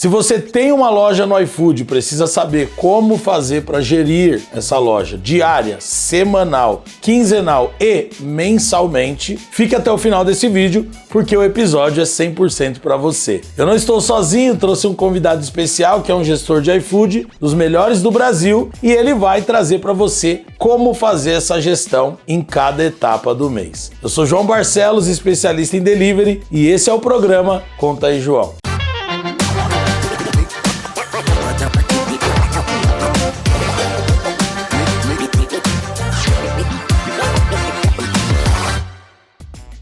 Se você tem uma loja no iFood e precisa saber como fazer para gerir essa loja diária, semanal, quinzenal e mensalmente, fique até o final desse vídeo porque o episódio é 100% para você. Eu não estou sozinho, trouxe um convidado especial que é um gestor de iFood, dos melhores do Brasil, e ele vai trazer para você como fazer essa gestão em cada etapa do mês. Eu sou João Barcelos, especialista em delivery, e esse é o programa Conta aí, João.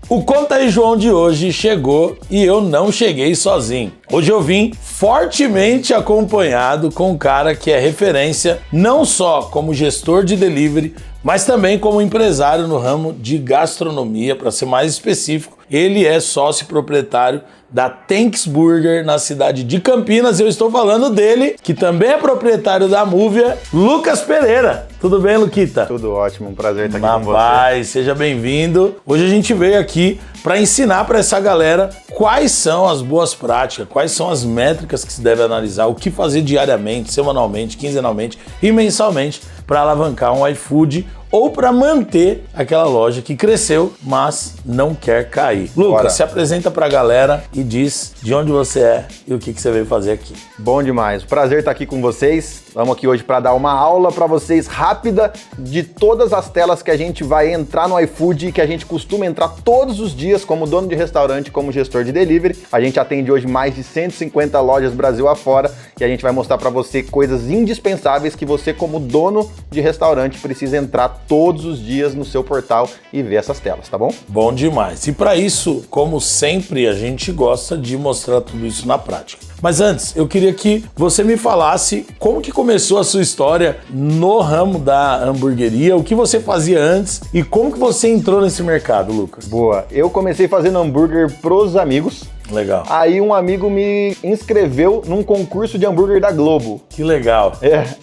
O Conta aí, João de hoje chegou e eu não cheguei sozinho. Hoje eu vim fortemente acompanhado com um cara que é referência não só como gestor de delivery, mas também como empresário no ramo de gastronomia, para ser mais específico. Ele é sócio proprietário da Thanks Burger na cidade de Campinas. Eu estou falando dele, que também é proprietário da Movia, Lucas Pereira. Tudo bem, Luquita? Tudo ótimo, um prazer estar aqui com você. Rapaz, seja bem-vindo. Hoje a gente veio aqui para ensinar para essa galera quais são as boas práticas, quais são as métricas que se deve analisar, o que fazer diariamente, semanalmente, quinzenalmente e mensalmente para alavancar um iFood ou para manter aquela loja que cresceu, mas não quer cair. Lucas, se apresenta para a galera e diz de onde você é e o que você veio fazer aqui. Bom demais, prazer estar aqui com vocês. Vamos aqui hoje para dar uma aula para vocês rápida de todas as telas que a gente vai entrar no iFood e que a gente costuma entrar todos os dias como dono de restaurante, como gestor de delivery. A gente atende hoje mais de 150 lojas Brasil afora e a gente vai mostrar para você coisas indispensáveis que você, como dono de restaurante, precisa entrar todos os dias no seu portal e ver essas telas, tá bom? Bom demais. E para isso, como sempre, a gente gosta de mostrar tudo isso na prática. Mas antes, eu queria que você me falasse como que começou a sua história no ramo da hamburgueria, o que você fazia antes e como que você entrou nesse mercado, Lucas. Boa, eu comecei fazendo hambúrguer pros amigos. Legal. Aí um amigo me inscreveu num concurso de hambúrguer da Globo. Que legal.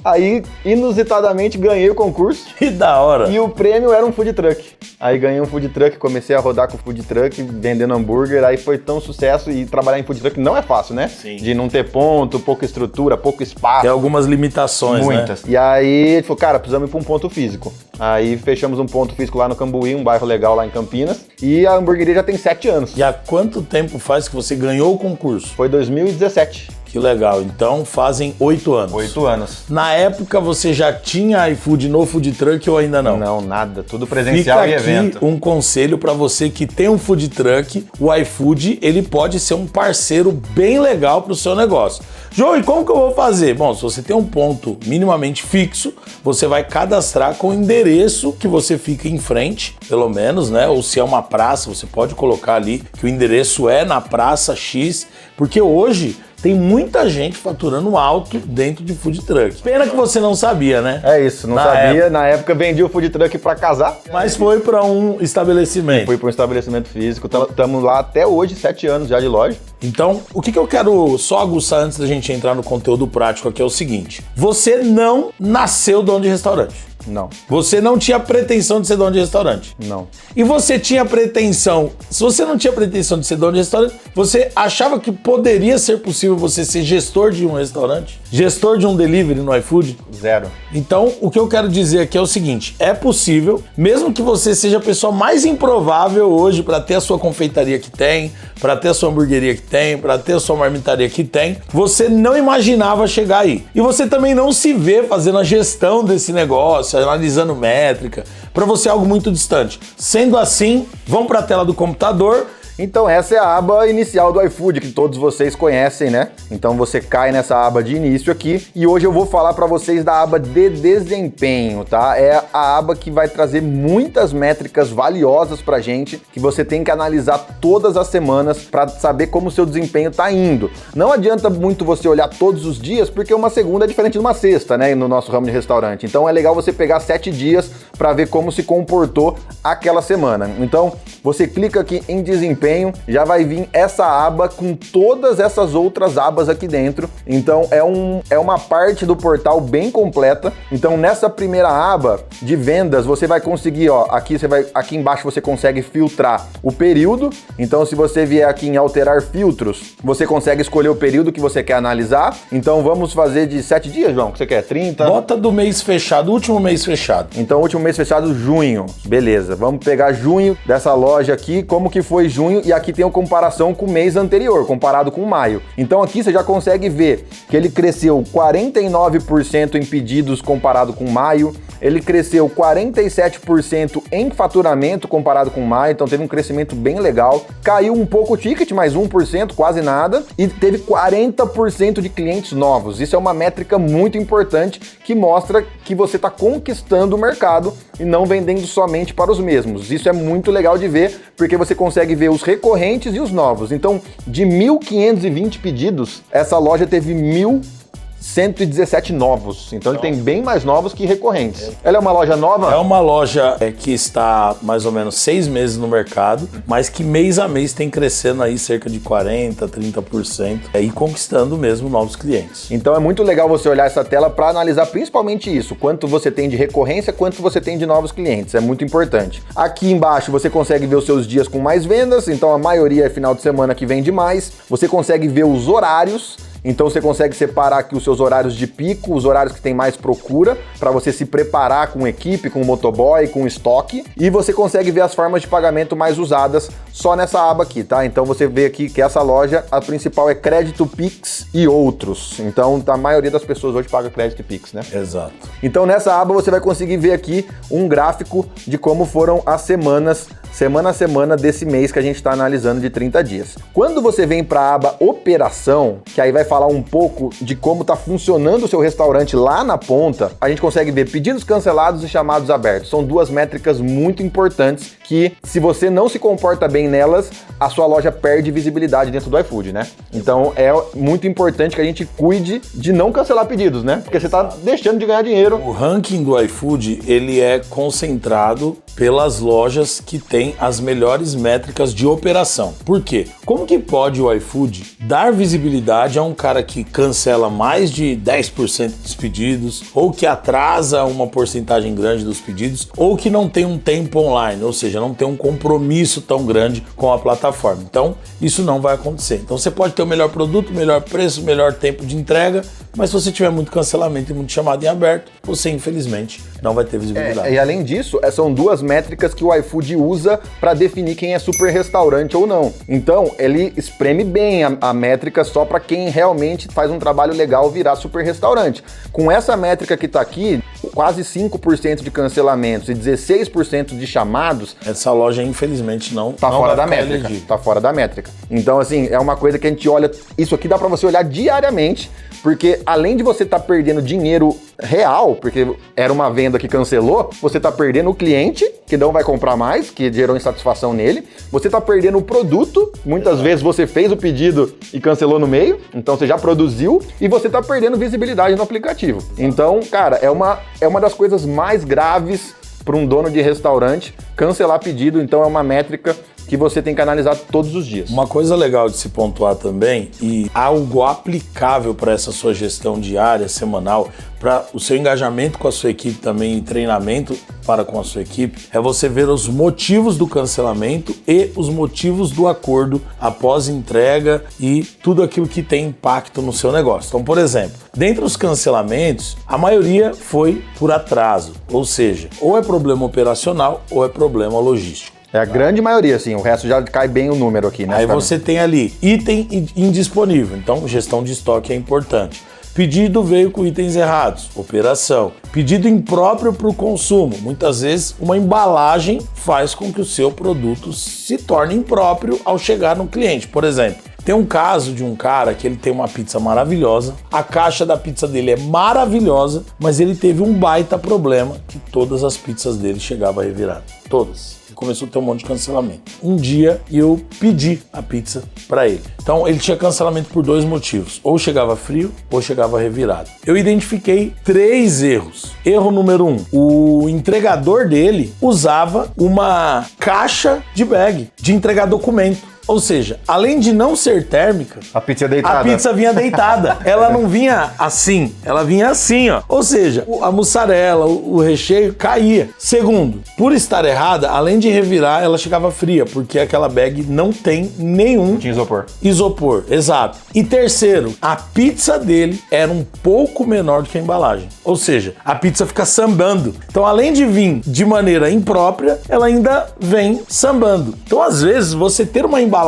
Aí inusitadamente ganhei o concurso. Que da hora. E o prêmio era um food truck. Aí ganhei um food truck, comecei a rodar com o food truck, vendendo hambúrguer. Aí foi tão sucesso e trabalhar em food truck não é fácil, né? Sim. De não ter ponto, pouca estrutura, pouco espaço. Tem algumas limitações, muitas, né? E aí ele falou, cara, precisamos ir para um ponto físico. Aí fechamos um ponto físico lá no Cambuí, um bairro legal lá em Campinas. E a hamburgueria já tem 7 anos. E há quanto tempo faz que você ganhou o concurso? Foi 2017. Que legal, então fazem 8 anos. 8 anos. Na época você já tinha iFood no food truck ou ainda não? Não, nada, tudo presencial e evento. Fica aqui um conselho para você que tem um food truck, o iFood, ele pode ser um parceiro bem legal para o seu negócio. João, e como que eu vou fazer? Bom, se você tem um ponto minimamente fixo, você vai cadastrar com o endereço que você fica em frente, pelo menos, né? Ou se é uma praça, você pode colocar ali que o endereço é na praça X, porque hoje tem muita gente faturando alto dentro de food truck. Pena que você não sabia, né? É isso, não sabia. Na época vendi o food truck para casar. Mas foi para um estabelecimento. Fui para um estabelecimento físico. Estamos lá até hoje, 7 anos já de loja. Então, o que eu quero só aguçar antes da gente entrar no conteúdo prático aqui é o seguinte. Você não nasceu dono de restaurante. Não. Você não tinha pretensão de ser dono de restaurante. Não. E você tinha pretensão... Se você não tinha pretensão de ser dono de restaurante, você achava que poderia ser possível você ser gestor de um restaurante? Gestor de um delivery no iFood? Zero. Então, o que eu quero dizer aqui é o seguinte. É possível, mesmo que você seja a pessoa mais improvável hoje para ter a sua confeitaria que tem, para ter a sua hamburgueria que tem, para ter a sua marmitaria que tem, você não imaginava chegar aí. E você também não se vê fazendo a gestão desse negócio, analisando métrica, para você é algo muito distante. Sendo assim, vamos para a tela do computador. Então essa é a aba inicial do iFood, que todos vocês conhecem, né? Então você cai nessa aba de início aqui e hoje eu vou falar para vocês da aba de desempenho, tá? É a aba que vai trazer muitas métricas valiosas pra gente, que você tem que analisar todas as semanas para saber como o seu desempenho tá indo. Não adianta muito você olhar todos os dias, porque uma segunda é diferente de uma sexta, né? No nosso ramo de restaurante. Então é legal você pegar 7 dias para ver como se comportou aquela semana. Então, você clica aqui em desempenho, já vai vir essa aba com todas essas outras abas aqui dentro. Então é uma parte do portal bem completa. Então nessa primeira aba de vendas, você vai conseguir, ó, aqui embaixo você consegue filtrar o período. Então se você vier aqui em alterar filtros, você consegue escolher o período que você quer analisar. Então vamos fazer de 7 dias, João, que você quer? 30? Bota do mês fechado, último mês fechado. Então último mês fechado, junho. Beleza, vamos pegar junho dessa loja aqui, como que foi junho, e aqui tem a comparação com o mês anterior, comparado com maio. Então aqui você já consegue ver que ele cresceu 49% em pedidos comparado com maio, ele cresceu 47% em faturamento comparado com maio, então teve um crescimento bem legal. Caiu um pouco o ticket, mais 1%, quase nada, e teve 40% de clientes novos. Isso é uma métrica muito importante que mostra que você está conquistando o mercado e não vendendo somente para os mesmos. Isso é muito legal de ver, porque você consegue ver os recorrentes e os novos. Então, de 1.520 pedidos, essa loja teve 1.117 novos. Então ele tem bem mais novos que recorrentes. Ela é uma loja nova? É uma loja que está mais ou menos 6 meses no mercado, mas que mês a mês tem crescendo aí cerca de 40%, 30%, e conquistando mesmo novos clientes. Então é muito legal você olhar essa tela para analisar principalmente isso, quanto você tem de recorrência, quanto você tem de novos clientes, é muito importante. Aqui embaixo você consegue ver os seus dias com mais vendas, então a maioria é final de semana que vende mais. Você consegue ver os horários. Então você consegue separar aqui os seus horários de pico, os horários que tem mais procura, para você se preparar com equipe, com motoboy, com estoque. E você consegue ver as formas de pagamento mais usadas só nessa aba aqui, tá? Então você vê aqui que essa loja, a principal é crédito, Pix e outros. Então a maioria das pessoas hoje paga crédito e Pix, né? Exato. Então nessa aba você vai conseguir ver aqui um gráfico de como foram as semanas, semana a semana desse mês que a gente está analisando de 30 dias. Quando você vem para a aba operação, que aí vai falar um pouco de como está funcionando o seu restaurante lá na ponta, a gente consegue ver pedidos cancelados e chamados abertos. São duas métricas muito importantes que, se você não se comporta bem nelas, a sua loja perde visibilidade dentro do iFood, né? Então é muito importante que a gente cuide de não cancelar pedidos, né? Porque você está deixando de ganhar dinheiro. O ranking do iFood, ele é concentrado pelas lojas que têm as melhores métricas de operação. Por quê? Como que pode o iFood dar visibilidade a um cara que cancela mais de 10% dos pedidos, ou que atrasa uma porcentagem grande dos pedidos, ou que não tem um tempo online, ou seja, não tem um compromisso tão grande com a plataforma? Então, isso não vai acontecer. Então, você pode ter o melhor produto, melhor preço, melhor tempo de entrega, mas se você tiver muito cancelamento e muito chamado em aberto, você, infelizmente, não vai ter visibilidade. E além disso, são duas métricas que o iFood usa para definir quem é super restaurante ou não. Então, ele espreme bem a métrica só para quem realmente faz um trabalho legal virar super restaurante. Com essa métrica que está aqui, quase 5% de cancelamentos e 16% de chamados, essa loja, infelizmente, não tá fora da métrica. Tá fora da métrica. Então, assim, é uma coisa que a gente olha. Isso aqui dá para você olhar diariamente, porque além de você estar perdendo dinheiro real, porque era uma venda que cancelou, você está perdendo o cliente, que não vai comprar mais, que gerou insatisfação nele, você está perdendo o produto, muitas vezes você fez o pedido e cancelou no meio, então você já produziu, e você está perdendo visibilidade no aplicativo. Então, cara, é uma das coisas mais graves para um dono de restaurante cancelar pedido, então é uma métrica que você tem que analisar todos os dias. Uma coisa legal de se pontuar também, e algo aplicável para essa sua gestão diária, semanal, para o seu engajamento com a sua equipe também e treinamento para com a sua equipe, é você ver os motivos do cancelamento e os motivos do acordo após entrega e tudo aquilo que tem impacto no seu negócio. Então, por exemplo, dentre os cancelamentos, a maioria foi por atraso, ou seja, ou é problema operacional ou é problema logístico. É a grande maioria, sim. O resto já cai bem o número aqui, né? Aí você tem ali item indisponível, então gestão de estoque é importante. Pedido veio com itens errados, operação. Pedido impróprio para o consumo. Muitas vezes uma embalagem faz com que o seu produto se torne impróprio ao chegar no cliente. Por exemplo, tem um caso de um cara que ele tem uma pizza maravilhosa, a caixa da pizza dele é maravilhosa, mas ele teve um baita problema que todas as pizzas dele chegavam reviradas. Todas. começou a ter um monte de cancelamento. Um dia eu pedi a pizza para ele. Então ele tinha cancelamento por 2 motivos. Ou chegava frio, ou chegava revirado. Eu identifiquei 3 erros. Erro número 1. O entregador dele usava uma caixa de bag, de entregar documento. Ou seja, além de não ser térmica, a pizza deitada. A pizza vinha deitada. Ela não vinha assim, ela vinha assim, ó. Ou seja, a mussarela, o recheio caía. Segundo, por estar errada, além de revirar, ela chegava fria, porque aquela bag não tem nenhum... Tinha isopor. Isopor, exato. E terceiro, a pizza dele era um pouco menor do que a embalagem. Ou seja, a pizza fica sambando. Então, além de vir de maneira imprópria, ela ainda vem sambando. Então, às vezes, você ter uma embalagem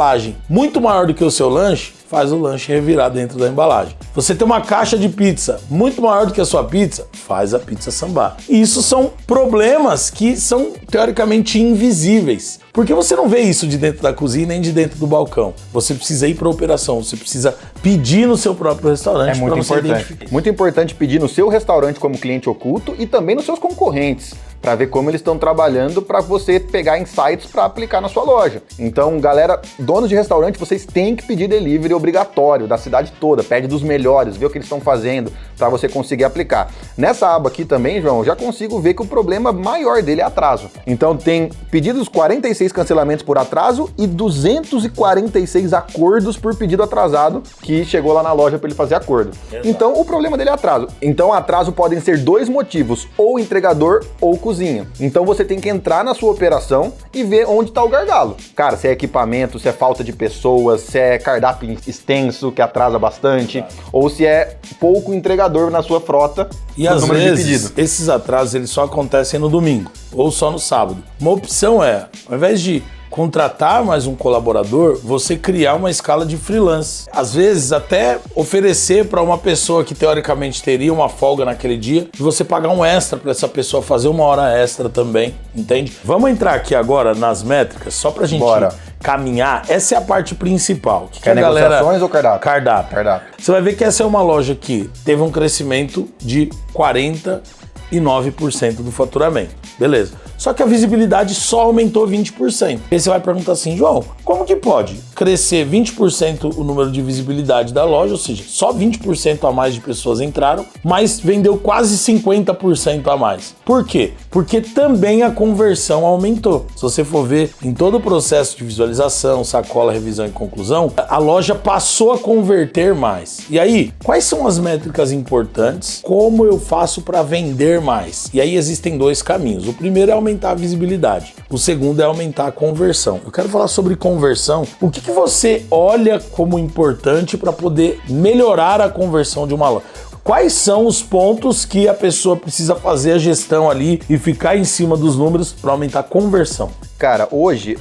muito maior do que o seu lanche, faz o lanche revirar dentro da embalagem. Você tem uma caixa de pizza muito maior do que a sua pizza, faz a pizza sambar. E isso são problemas que são teoricamente invisíveis. Porque você não vê isso de dentro da cozinha nem de dentro do balcão. Você precisa ir para a operação, você precisa pedir no seu próprio restaurante. É muito importante. Muito importante pedir no seu restaurante como cliente oculto e também nos seus concorrentes, para ver como eles estão trabalhando para você pegar insights para aplicar na sua loja. Então, galera, donos de restaurante, vocês têm que pedir delivery obrigatório da cidade toda, pede dos melhores, vê o que eles estão fazendo para você conseguir aplicar. Nessa aba aqui também, João, eu já consigo ver que o problema maior dele é atraso. Então, tem pedidos 46 cancelamentos por atraso e 246 acordos por pedido atrasado que chegou lá na loja para ele fazer acordo. Exato. Então, o problema dele é atraso. Então, atraso podem ser 2 motivos, ou entregador ou cozinha. Então você tem que entrar na sua operação e ver onde está o gargalo. Cara, se é equipamento, se é falta de pessoas, se é cardápio extenso que atrasa bastante, ou se é pouco entregador na sua frota. E às vezes esses atrasos eles só acontecem no domingo ou só no sábado. Uma opção é, ao invés de contratar mais um colaborador, você criar uma escala de freelance. Às vezes até oferecer para uma pessoa que teoricamente teria uma folga naquele dia, e você pagar um extra para essa pessoa fazer uma hora extra também, entende? Vamos entrar aqui agora nas métricas, só pra gente caminhar. Essa é a parte principal. Que a negociações ou cardápio? Cardápio. Você vai ver que essa é uma loja que teve um crescimento de 49% do faturamento. Beleza. Só que a visibilidade só aumentou 20%. Aí você vai perguntar assim, João, como que pode crescer 20% o número de visibilidade da loja, ou seja, só 20% a mais de pessoas entraram, mas vendeu quase 50% a mais? Por quê? Porque também a conversão aumentou. Se você for ver em todo o processo de visualização, sacola, revisão e conclusão, a loja passou a converter mais. E aí, quais são as métricas importantes? Como eu faço para vender mais? E aí existem 2 caminhos. O primeiro é aumentar a visibilidade. O segundo é aumentar a conversão. Eu quero falar sobre conversão. O que você olha como importante para poder melhorar a conversão de uma loja? Quais são os pontos que a pessoa precisa fazer a gestão ali e ficar em cima dos números para aumentar a conversão? Cara, hoje,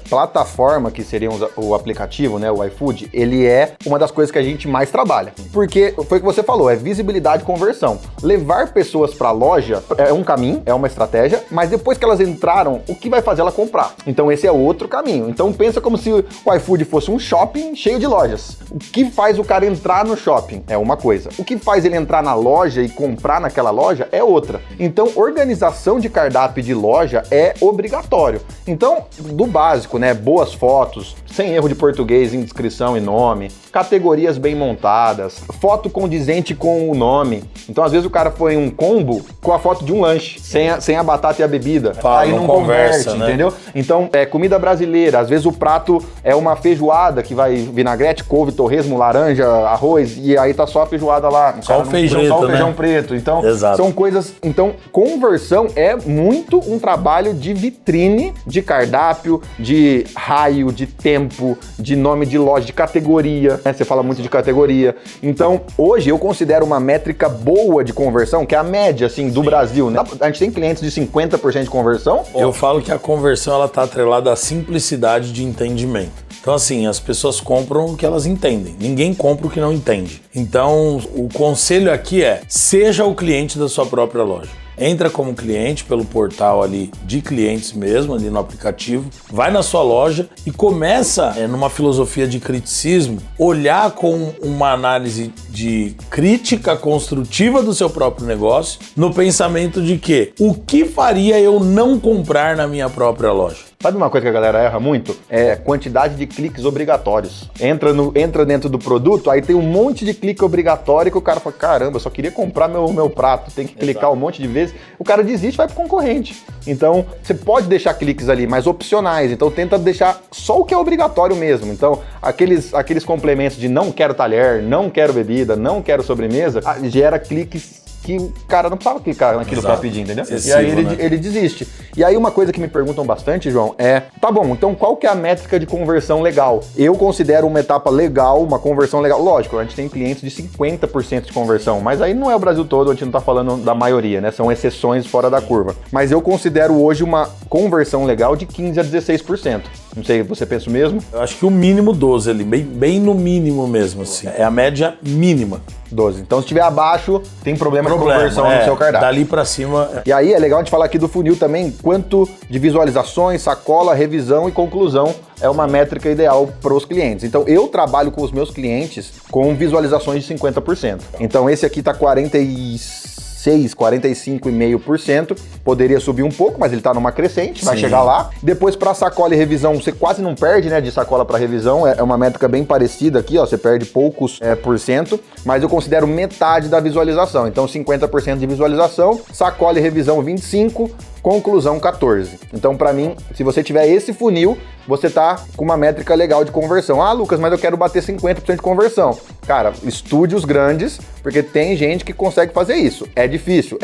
plataforma, que seria o aplicativo, né, o iFood, ele é uma das coisas que a gente mais trabalha. Porque, foi o que você falou, é visibilidade e conversão. Levar pessoas para a loja é um caminho, é uma estratégia, mas depois que elas entraram, o que vai fazer ela comprar? Então esse é outro caminho. Então pensa como se o iFood fosse um shopping cheio de lojas. O que faz o cara entrar no shopping é uma coisa. O que faz ele entrar na loja e comprar naquela loja é outra. Então, organização de cardápio de loja é obrigatório. Então, do básico, né? Boas fotos, sem erro de português em descrição e nome, categorias bem montadas, foto condizente com o nome. Então, às vezes o cara põe um combo com a foto de um lanche, sem a batata e a bebida. Aí não conversa, né? Entendeu? Então, comida brasileira. Às vezes o prato é uma feijoada que vai vinagrete, couve, torresmo, laranja, arroz, e aí tá só a feijoada lá. Só o feijão preto. Então, exato. São coisas... Então, conversão é muito um trabalho de vitrine, de cardápio, de raio, de tempo, de nome de loja, de categoria, né? Você fala muito de categoria. Então, hoje eu considero uma métrica boa de conversão, que é a média, assim, do Brasil, né? A gente tem clientes de 50% de conversão. Eu falo que a conversão, ela tá atrelada à simplicidade de entendimento. Então, assim, as pessoas compram o que elas entendem. Ninguém compra o que não entende. Então, o conselho aqui é, seja o cliente da sua própria loja. Entra como cliente pelo portal ali de clientes mesmo, ali no aplicativo, vai na sua loja e começa, numa filosofia de criticismo, olhar com uma análise de crítica construtiva do seu próprio negócio, no pensamento de que o que faria eu não comprar na minha própria loja? Sabe uma coisa que a galera erra muito? É quantidade de cliques obrigatórios. Entra dentro do produto, aí tem um monte de clique obrigatório que o cara fala, caramba, eu só queria comprar meu prato, tem que clicar um monte de vezes. O cara desiste e vai pro concorrente. Então, você pode deixar cliques ali, mas opcionais. Então, tenta deixar só o que é obrigatório mesmo. Então, aqueles complementos de não quero talher, não quero bebida, não quero sobremesa, gera cliques que o cara não precisava clicar naquilo que tá pedindo, entendeu? Excessivo, e aí né? ele desiste. E aí uma coisa que me perguntam bastante, João, tá bom, então qual que é a métrica de conversão legal? Eu considero uma etapa legal, uma conversão legal. Lógico, a gente tem clientes de 50% de conversão, mas aí não é o Brasil todo, a gente não tá falando da maioria, né? São exceções fora da curva. Mas eu considero hoje uma conversão legal de 15% a 16%. Não sei, você pensa o mesmo? Eu acho que o mínimo 12 ali, bem no mínimo mesmo, assim. É a média mínima. 12. Então, se estiver abaixo, tem problema de conversão no seu cardápio. Dali pra cima. E aí é legal a gente falar aqui do funil também, quanto de visualizações, sacola, revisão e conclusão é uma métrica ideal para os clientes. Então, eu trabalho com os meus clientes com visualizações de 50%. Então, esse aqui tá 45,5%, poderia subir um pouco, mas ele tá numa crescente, vai chegar lá. Depois, para sacola e revisão, você quase não perde, né, de sacola para revisão, é uma métrica bem parecida aqui, ó, você perde poucos %, mas eu considero metade da visualização. Então, 50% de visualização, sacola e revisão 25%, conclusão 14%. Então, para mim, se você tiver esse funil, você tá com uma métrica legal de conversão. Ah, Lucas, mas eu quero bater 50% de conversão. Cara, estude os grandes, porque tem gente que consegue fazer isso. É difícil,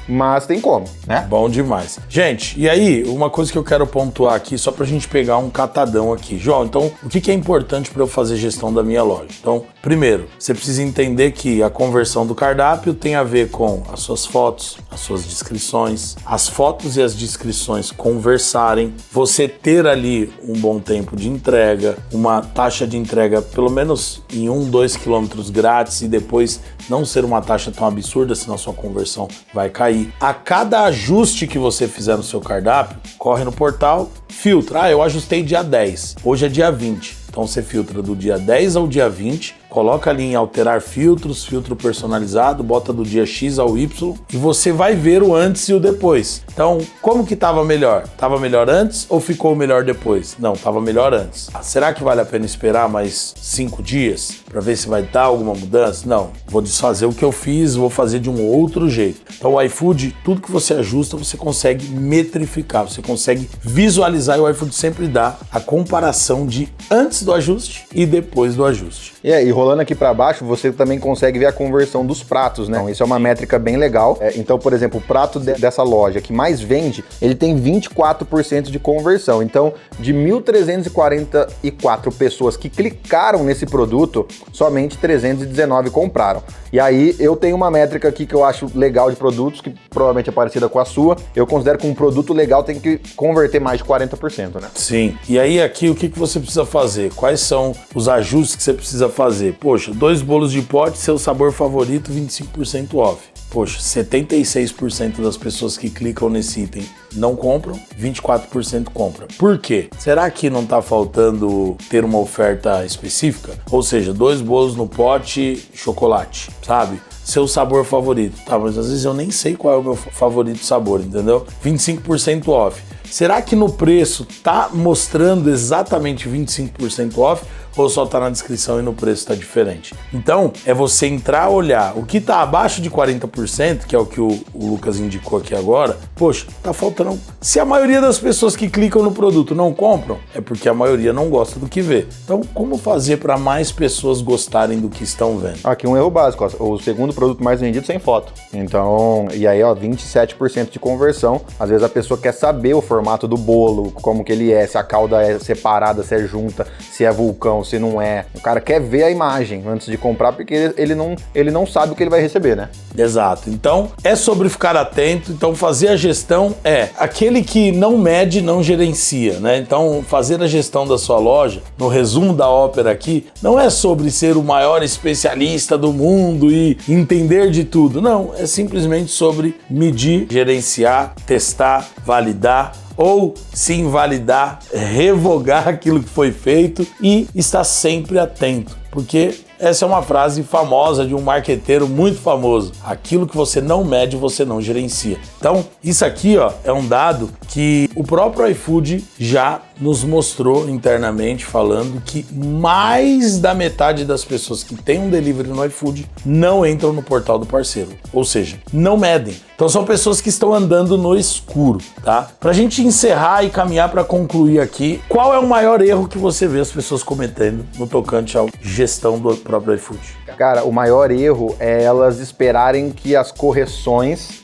mas tem como, né? Bom demais. Gente, e aí, uma coisa que eu quero pontuar aqui, só pra gente pegar um catadão aqui. João, então, o que é importante para eu fazer gestão da minha loja? Então, primeiro, você precisa entender que a conversão do cardápio tem a ver com as suas fotos, as suas descrições, as fotos e as descrições conversarem, você ter ali um bom tempo de entrega, uma taxa de entrega pelo menos em 1-2 quilômetros grátis e depois não ser uma taxa tão absurda, senão a sua conversão vai cair. A cada ajuste que você fizer no seu cardápio, corre no portal, filtra. Eu ajustei dia 10, hoje é dia 20. Então você filtra do dia 10 ao dia 20, coloca ali em alterar filtros, filtro personalizado, bota do dia X ao Y e você vai ver o antes e o depois. Então, como que estava melhor? Estava melhor antes ou ficou melhor depois? Não, estava melhor antes. Será que vale a pena esperar mais 5 dias para ver se vai dar alguma mudança? Não, vou desfazer o que eu fiz, vou fazer de um outro jeito. Então o iFood, tudo que você ajusta, você consegue metrificar, você consegue visualizar e o iFood sempre dá a comparação de antes do ajuste e depois do ajuste. E rolando aqui para baixo, você também consegue ver a conversão dos pratos, né? Então, isso é uma métrica bem legal. Então, por exemplo, o prato dessa loja que mais vende, ele tem 24% de conversão. Então, de 1.344 pessoas que clicaram nesse produto, somente 319 compraram. E aí, eu tenho uma métrica aqui que eu acho legal de produtos, que provavelmente é parecida com a sua. Eu considero que um produto legal tem que converter mais de 40%, né? Sim. E aí, aqui, o que você precisa fazer? Quais são os ajustes que você precisa fazer? Poxa, 2 bolos de pote, seu sabor favorito, 25% off. Poxa, 76% das pessoas que clicam nesse item não compram, 24% compram. Por quê? Será que não tá faltando ter uma oferta específica? Ou seja, 2 bolos no pote, chocolate, sabe? Seu sabor favorito. Tá, mas às vezes eu nem sei qual é o meu favorito sabor, entendeu? 25% off. Será que no preço tá mostrando exatamente 25% off? Ou só tá na descrição e no preço tá diferente? Então, é você entrar, olhar o que tá abaixo de 40%, que é o que o Lucas indicou aqui agora. Poxa, tá faltando. Se a maioria das pessoas que clicam no produto não compram, é porque a maioria não gosta do que vê. Então, como fazer para mais pessoas gostarem do que estão vendo? Aqui um erro básico, ó, o segundo produto mais vendido sem foto. Então, e aí, ó, 27% de conversão. Às vezes a pessoa quer saber o formato do bolo, como que ele é, se a calda é separada, se é junta, se é vulcão, se não é. O cara quer ver a imagem antes de comprar, porque ele não sabe o que ele vai receber, né? Exato. Então, é sobre ficar atento. Então, fazer a gestão é aquele que não mede, não gerencia, né? Então, fazer a gestão da sua loja, no resumo da ópera aqui, não é sobre ser o maior especialista do mundo e entender de tudo. Não, é simplesmente sobre medir, gerenciar, testar, validar, ou se invalidar, revogar aquilo que foi feito e estar sempre atento, porque essa é uma frase famosa de um marqueteiro muito famoso. Aquilo que você não mede, você não gerencia. Então, isso aqui, ó, é um dado que o próprio iFood já nos mostrou internamente, falando que mais da metade das pessoas que têm um delivery no iFood não entram no portal do parceiro, ou seja, não medem. Então são pessoas que estão andando no escuro, tá? Pra gente encerrar e caminhar para concluir aqui, qual é o maior erro que você vê as pessoas cometendo no tocante à gestão do próprio iFood? Cara, o maior erro é elas esperarem que as correções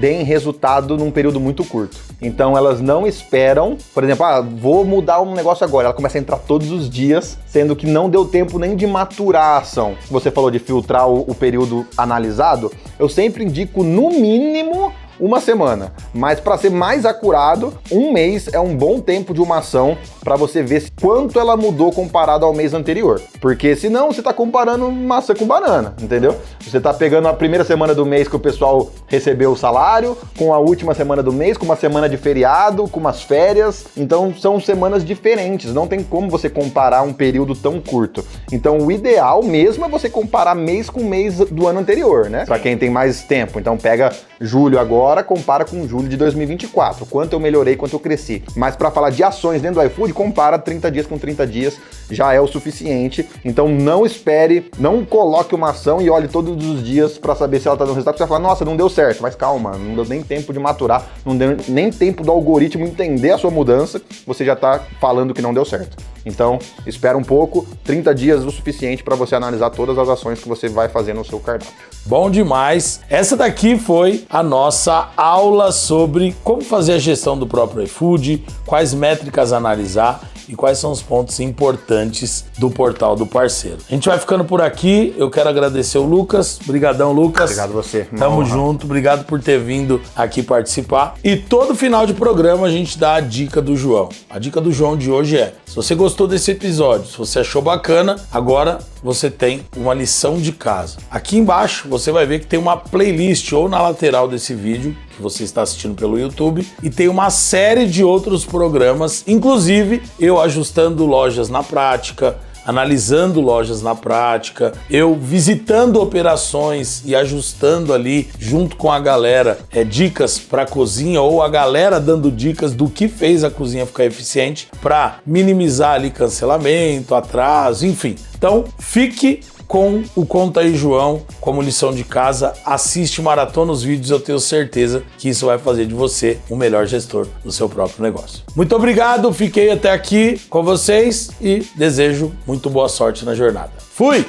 deem resultado num período muito curto. Então elas não esperam, por exemplo, vou mudar um negócio agora. Ela começa a entrar todos os dias, sendo que não deu tempo nem de maturar a ação. Você falou de filtrar o período analisado. Eu sempre indico, no mínimo, uma semana, mas para ser mais acurado, um mês é um bom tempo de uma ação para você ver quanto ela mudou comparado ao mês anterior, porque senão você está comparando maçã com banana, entendeu? Você está pegando a primeira semana do mês que o pessoal recebeu o salário, com a última semana do mês, com uma semana de feriado, com umas férias, então são semanas diferentes, não tem como você comparar um período tão curto. Então o ideal mesmo é você comparar mês com mês do ano anterior, né? Para quem tem mais tempo, então pega julho agora, compara com julho de 2024, quanto eu melhorei, quanto eu cresci. Mas para falar de ações dentro do iFood, compara 30 dias com 30 dias, já é o suficiente. Então não espere, não coloque uma ação e olhe todos os dias para saber se ela tá dando resultado. Você vai falar, nossa, não deu certo, mas calma, não deu nem tempo de maturar, não deu nem tempo do algoritmo entender a sua mudança, você já tá falando que não deu certo. Então, espera um pouco, 30 dias o suficiente para você analisar todas as ações que você vai fazer no seu cardápio. Bom demais! Essa daqui foi a nossa aula sobre como fazer a gestão do próprio iFood, quais métricas analisar e quais são os pontos importantes do portal do parceiro. A gente vai ficando por aqui, eu quero agradecer o Lucas. Obrigadão, Lucas. Obrigado você. Tamo junto, obrigado por ter vindo aqui participar. E todo final de programa a gente dá a dica do João. A dica do João de hoje é, se você gostou desse episódio, se você achou bacana, agora você tem uma lição de casa. Aqui embaixo você vai ver que tem uma playlist ou na lateral desse vídeo, que você está assistindo pelo YouTube, e tem uma série de outros programas, inclusive eu ajustando lojas na prática, analisando lojas na prática, eu visitando operações e ajustando ali junto com a galera dicas para a cozinha, ou a galera dando dicas do que fez a cozinha ficar eficiente para minimizar ali cancelamento, atraso, enfim. Então fique com o Conta aí João como lição de casa, assiste, maratona os vídeos, eu tenho certeza que isso vai fazer de você o melhor gestor do seu próprio negócio. Muito obrigado, fiquei até aqui com vocês e desejo muito boa sorte na jornada. Fui!